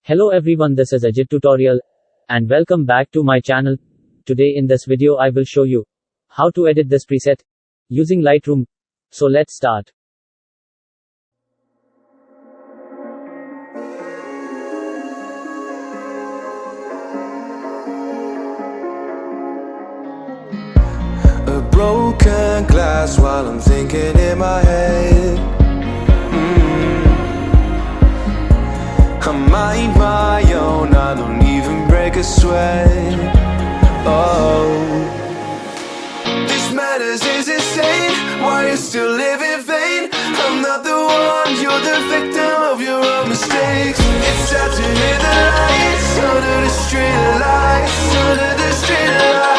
Hello everyone, this is Ajittutorial and welcome back to my channel. Today in this video I will show you how to edit this preset using Lightroom. So let's start. A broken glass while I'm thinking in my head. I mind my own, I don't even break a sweat. Oh, this madness is insane. Why you still live in vain? I'm not the one, you're the victim of your own mistakes. It's time to hit the lights, under the street lights, under the street lights.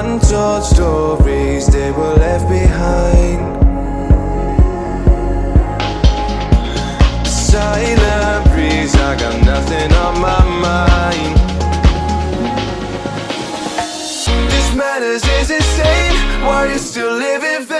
Untold stories, they were left behind. Silent breeze, I got nothing on my mind. This madness is insane. Why you still live in vain?